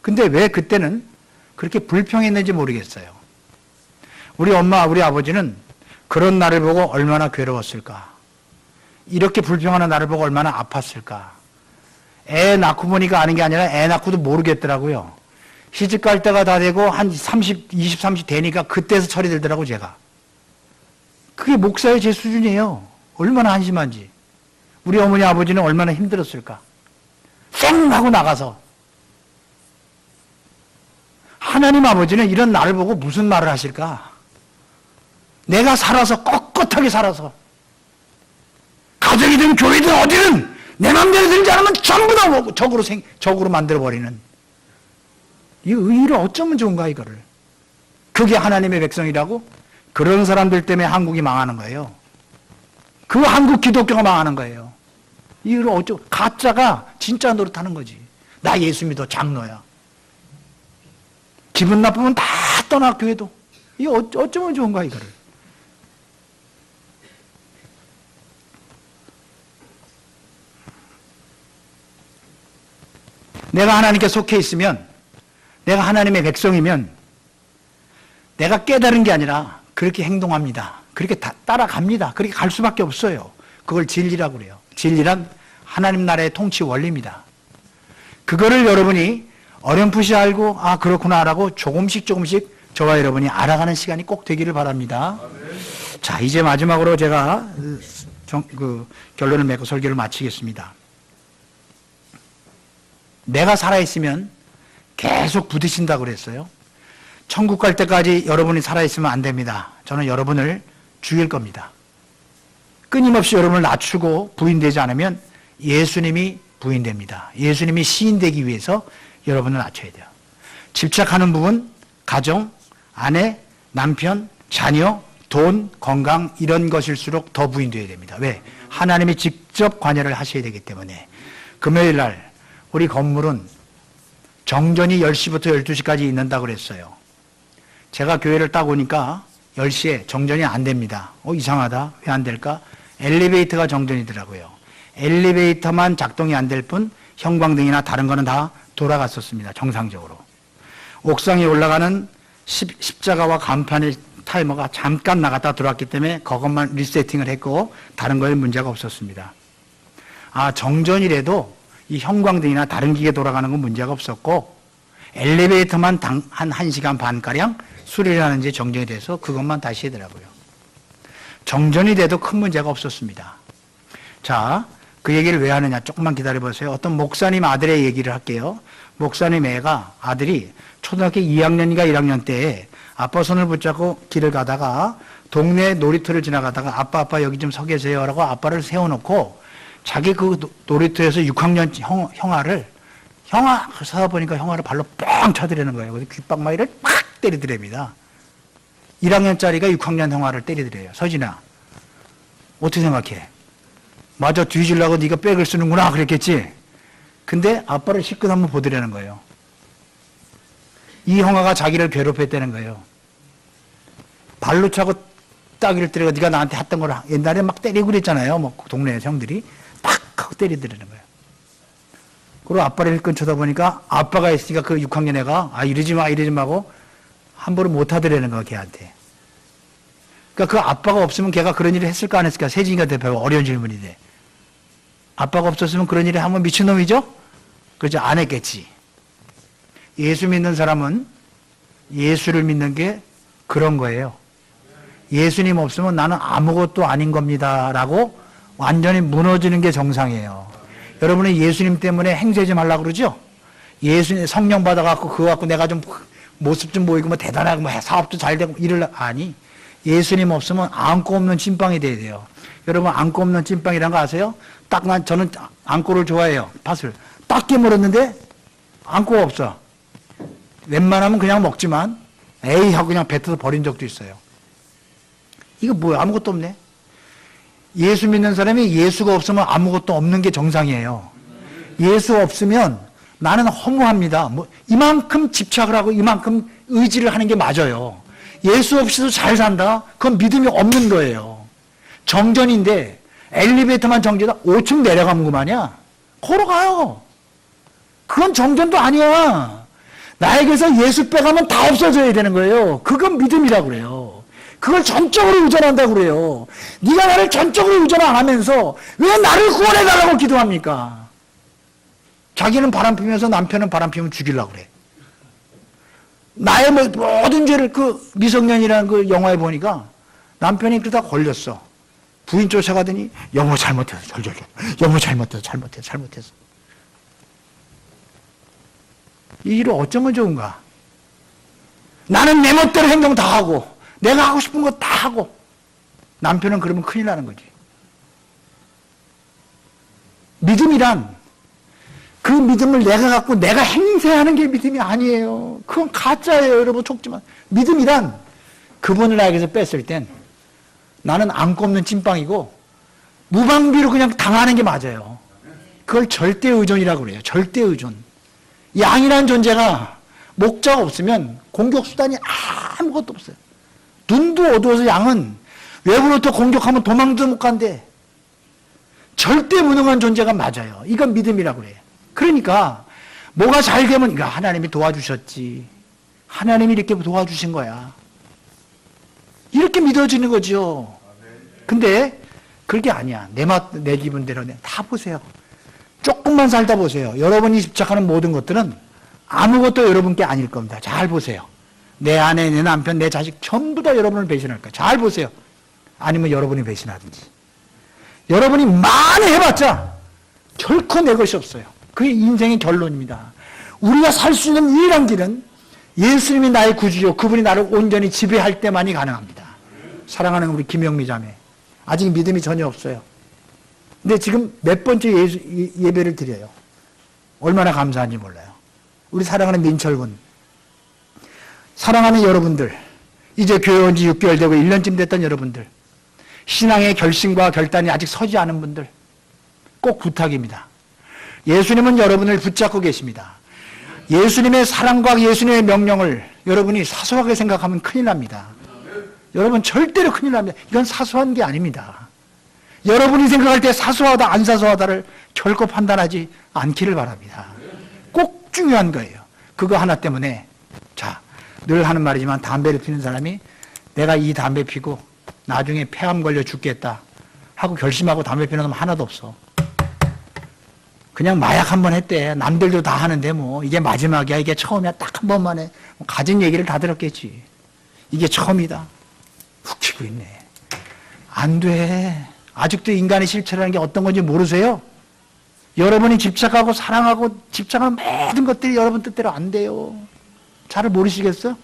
근데 왜 그때는 그렇게 불평했는지 모르겠어요. 우리 엄마, 우리 아버지는 그런 나를 보고 얼마나 괴로웠을까. 이렇게 불평하는 나를 보고 얼마나 아팠을까. 애 낳고 보니까 아는 게 아니라 애 낳고도 모르겠더라고요. 시집갈 때가 다 되고 한 20, 30 되니까 그때서 철이 들더라고, 제가. 그게 목사의 제 수준이에요. 얼마나 한심한지. 우리 어머니, 아버지는 얼마나 힘들었을까. 쌩 하고 나가서. 하나님 아버지는 이런 나를 보고 무슨 말을 하실까? 내가 살아서, 꼿꼿하게 살아서, 가정이든 교회든 어디든 내 맘대로 들지 않으면 전부 다 적으로 만들어버리는, 이 의의를 어쩌면 좋은가, 이거를. 그게 하나님의 백성이라고? 그런 사람들 때문에 한국이 망하는 거예요. 그 한국 기독교가 망하는 거예요. 이걸 어쩌 가짜가 진짜 노릇하는 거지. 나 예수 믿어 장로야. 기분 나쁘면 다 떠나 교회도. 이거 어쩌면 좋은가 이거를. 내가 하나님께 속해 있으면, 내가 하나님의 백성이면 내가 깨달은 게 아니라 그렇게 행동합니다. 그렇게 따라갑니다. 그렇게 갈 수밖에 없어요. 그걸 진리라고 그래요. 진리란 하나님 나라의 통치 원리입니다. 그거를 여러분이 어렴풋이 알고 아 그렇구나 라고 조금씩 저와 여러분이 알아가는 시간이 꼭 되기를 바랍니다. 자, 이제 마지막으로 제가 결론을 맺고 설교를 마치겠습니다. 내가 살아있으면 계속 부딪힌다고 그랬어요. 천국 갈 때까지 여러분이 살아있으면 안 됩니다. 저는 여러분을 죽일 겁니다. 끊임없이 여러분을 낮추고 부인되지 않으면 예수님이 부인됩니다. 예수님이 시인되기 위해서 여러분을 낮춰야 돼요. 집착하는 부분, 가정, 아내, 남편, 자녀, 돈, 건강 이런 것일수록 더 부인되어야 됩니다. 왜? 하나님이 직접 관여를 하셔야 되기 때문에. 금요일 날 우리 건물은 정전이 10시부터 12시까지 있는다고 그랬어요. 제가 교회를 딱 오니까 10시에 정전이 안 됩니다. 이상하다. 왜 안 될까? 엘리베이터가 정전이더라고요. 엘리베이터만 작동이 안 될 뿐 형광등이나 다른 거는 다 돌아갔었습니다. 정상적으로. 옥상에 올라가는 십자가와 간판의 타이머가 잠깐 나갔다 들어왔기 때문에 그것만 리세팅을 했고 다른 거에 문제가 없었습니다. 아, 정전이라도 이 형광등이나 다른 기계 돌아가는 건 문제가 없었고 엘리베이터만 한 1시간 반가량 수리를 하는지 정전이 돼서 그것만 다시 하더라고요. 정전이 돼도 큰 문제가 없었습니다. 자, 그 얘기를 왜 하느냐 조금만 기다려보세요. 어떤 목사님 아들의 얘기를 할게요. 목사님 아들이 초등학교 2학년인가 1학년 때에 아빠 손을 붙잡고 길을 가다가 동네 놀이터를 지나가다가 아빠 여기 좀 서 계세요 라고 아빠를 세워놓고 자기 그 놀이터에서 6학년 형아 서다 보니까 형아를 발로 뻥 쳐드리는 거예요. 그래서 귓방망이를 팍 때리더랍니다. 1학년짜리가 6학년 형아를 때리더래요. 서진아, 어떻게 생각해? 맞아, 뒤질라고 네가 백을 쓰는구나 그랬겠지. 근데 아빠를 실컷 한번 보더라는 거예요. 이 형아가 자기를 괴롭혔다는 거예요. 발로 차고 따귀를 때리고 네가 나한테 했던 걸 옛날에 막 때리고 그랬잖아요. 뭐 동네 형들이 팍 하고 때리더라는 거예요. 그리고 아빠를 일끈 쳐다보니까 아빠가 있으니까 그 6학년 애가 이러지 마고 함부로 못 하더라는 거야 걔한테. 그러니까 그 아빠가 없으면 걔가 그런 일을 했을까 안 했을까? 세진이가 대표가 어려운 질문인데 아빠가 없었으면 그런 일을 하면 미친놈이죠? 그렇죠? 안 했겠지. 예수 믿는 사람은 예수를 믿는 게 그런 거예요. 예수님 없으면 나는 아무것도 아닌 겁니다 라고 완전히 무너지는 게 정상이에요. 여러분은 예수님 때문에 행세 좀 하려고 그러죠? 예수님 성령 받아갖고 그거 갖고 내가 좀 모습 좀 보이고 뭐 대단하고 뭐 사업도 잘 되고 아니, 예수님 없으면 안고 없는 찐빵이 돼야 돼요. 여러분 안고 없는 찐빵이란 거 아세요? 저는 안고를 좋아해요. 팥을 딱 깨물었는데 안고가 없어. 웬만하면 그냥 먹지만 에이 하고 그냥 뱉어서 버린 적도 있어요. 이거 뭐야? 아무것도 없네. 예수 믿는 사람이 예수가 없으면 아무것도 없는 게 정상이에요. 예수 없으면 나는 허무합니다. 이만큼 집착을 하고 이만큼 의지를 하는 게 맞아요. 예수 없이도 잘 산다? 그건 믿음이 없는 거예요. 정전인데 엘리베이터만 정지다 5층 내려가면 그만이야. 걸어가요. 그건 정전도 아니야. 나에게서 예수 빼가면 다 없어져야 되는 거예요. 그건 믿음이라고 그래요. 그걸 전적으로 의존한다고 그래요. 네가 나를 전적으로 의존 안 하면서 왜 나를 구원해달라고 기도합니까? 자기는 바람 피면서 남편은 바람 피우면 죽이려고 그래. 나의 모든 죄를 그 미성년이라는 그 영화에 보니까 남편이 그러다 걸렸어. 부인 쫓아가더니 여보 잘못했어. 여보 잘못했어. 이 일을 어쩌면 좋은가? 나는 내 멋대로 행동 다 하고 내가 하고 싶은 거 다 하고 남편은 그러면 큰일 나는 거지. 믿음이란 그 믿음을 내가 갖고 내가 행세하는 게 믿음이 아니에요. 그건 가짜예요. 여러분 속지만. 믿음이란 그분을 나에게서 뺐을 땐 나는 안고 없는 찐빵이고 무방비로 그냥 당하는 게 맞아요. 그걸 절대 의존이라고 그래요. 절대 의존. 양이라는 존재가 목자가 없으면 공격 수단이 아무것도 없어요. 눈도 어두워서 양은 외부로부터 공격하면 도망도 못 간대. 절대 무능한 존재가 맞아요. 이건 믿음이라고 그래요. 그러니까 뭐가 잘 되면 이거 하나님이 도와주셨지. 하나님이 이렇게 도와주신 거야. 이렇게 믿어지는 거죠. 근데 그게 아니야. 내 기분대로 다 보세요. 조금만 살다 보세요. 여러분이 집착하는 모든 것들은 아무것도 여러분께 아닐 겁니다. 잘 보세요. 내 아내, 내 남편, 내 자식 전부 다 여러분을 배신할 거예요. 잘 보세요. 아니면 여러분이 배신하든지. 여러분이 많이 해봤자 결코 내 것이 없어요. 그게 인생의 결론입니다. 우리가 살 수 있는 유일한 길은 예수님이 나의 구주요, 그분이 나를 온전히 지배할 때만이 가능합니다. 사랑하는 우리 김영미 자매, 아직 믿음이 전혀 없어요. 근데 지금 몇 번째 예배를 드려요. 얼마나 감사한지 몰라요. 우리 사랑하는 민철군, 사랑하는 여러분들, 이제 교회 온 지 6개월 되고 1년쯤 됐던 여러분들, 신앙의 결심과 결단이 아직 서지 않은 분들, 꼭 부탁입니다. 예수님은 여러분을 붙잡고 계십니다. 예수님의 사랑과 예수님의 명령을 여러분이 사소하게 생각하면 큰일 납니다. 여러분 절대로 큰일 납니다. 이건 사소한 게 아닙니다. 여러분이 생각할 때 사소하다 안 사소하다를 결코 판단하지 않기를 바랍니다. 꼭 중요한 거예요. 그거 하나 때문에, 자, 늘 하는 말이지만 담배를 피는 사람이 내가 이 담배 피고 나중에 폐암 걸려 죽겠다 하고 결심하고 담배 피는 놈 하나도 없어. 그냥 마약 한 번 했대. 남들도 다 하는데 뭐 이게 마지막이야, 이게 처음이야, 딱 한 번만 해. 뭐 가진 얘기를 다 들었겠지. 이게 처음이다. 웃기고 있네. 안 돼. 아직도 인간의 실체라는 게 어떤 건지 모르세요? 여러분이 집착하고 사랑하고 집착하는 모든 것들이 여러분 뜻대로 안 돼요. 잘 모르시겠어?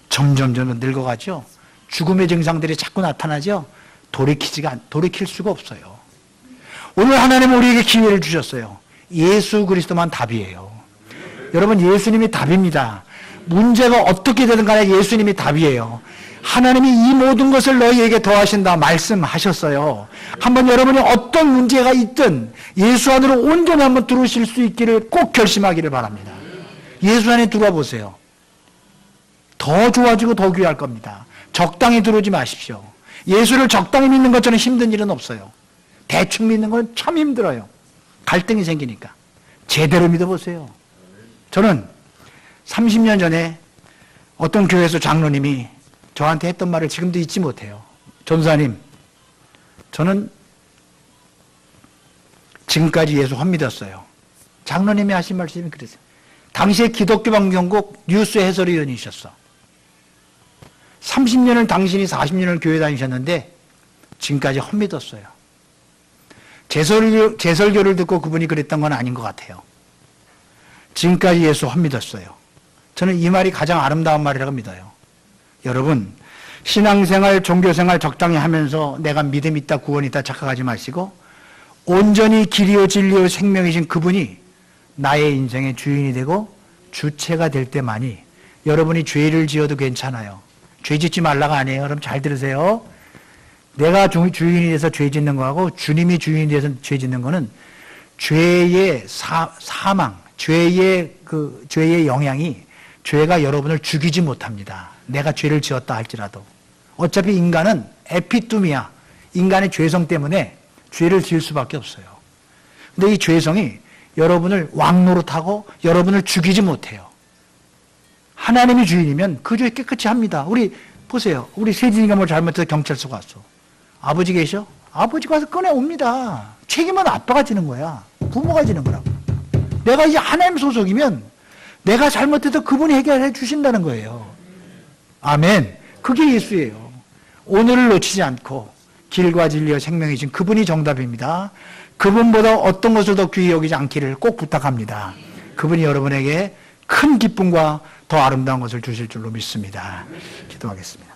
점점 늙어가죠. 죽음의 증상들이 자꾸 나타나죠. 돌이킬 수가 없어요. 오늘 하나님은 우리에게 기회를 주셨어요. 예수 그리스도만 답이에요. 여러분, 예수님이 답입니다. 문제가 어떻게 되든 간에 예수님이 답이에요. 하나님이 이 모든 것을 너희에게 더하신다 말씀하셨어요. 한번 여러분이 어떤 문제가 있든 예수 안으로 온전히 한번 들어오실 수 있기를 꼭 결심하기를 바랍니다. 예수 안에 들어와 보세요. 더 좋아지고 더 귀할 겁니다. 적당히 들어오지 마십시오. 예수를 적당히 믿는 것처럼 힘든 일은 없어요. 대충 믿는 건 참 힘들어요. 갈등이 생기니까. 제대로 믿어보세요. 저는 30년 전에 어떤 교회에서 장로님이 저한테 했던 말을 지금도 잊지 못해요. 전사님, 저는 지금까지 예수 못 믿었어요. 장로님이 하신 말씀이 그랬어요. 당시에 기독교 방송국 뉴스 해설위원이셨어. 30년을 당신이 40년을 교회 다니셨는데 지금까지 헛믿었어요. 제설교를 듣고 그분이 그랬던 건 아닌 것 같아요. 지금까지 예수 헛믿었어요. 저는 이 말이 가장 아름다운 말이라고 믿어요. 여러분, 신앙생활, 종교생활 적당히 하면서 내가 믿음 있다, 구원 있다 착각하지 마시고 온전히 길이요 진리요 생명이신 그분이 나의 인생의 주인이 되고 주체가 될 때만이 여러분이 죄를 지어도 괜찮아요. 죄 짓지 말라가 아니에요. 그럼 잘 들으세요. 내가 주인이 돼서 죄 짓는 거하고 주님이 주인이 돼서 죄 짓는 거는 죄의 사망, 죄의 영향이 죄가 여러분을 죽이지 못합니다. 내가 죄를 지었다 할지라도. 어차피 인간은 에피뚜미야. 인간의 죄성 때문에 죄를 지을 수밖에 없어요. 근데 이 죄성이 여러분을 왕노릇하고 여러분을 죽이지 못해요. 하나님이 주인이면 그 죄 깨끗이 합니다. 우리 보세요. 우리 세진이가 뭐 잘못해서 경찰서 갔어. 아버지 계셔? 아버지 가서 꺼내옵니다. 책임은 아빠가 지는 거야. 부모가 지는 거라고. 내가 이제 하나님 소속이면 내가 잘못해도 그분이 해결해 주신다는 거예요. 아멘. 그게 예수예요. 오늘을 놓치지 않고 길과 진리와 생명이신 그분이 정답입니다. 그분보다 어떤 것을 더 귀히 여기지 않기를 꼭 부탁합니다. 그분이 여러분에게 큰 기쁨과 더 아름다운 것을 주실 줄로 믿습니다. 기도하겠습니다.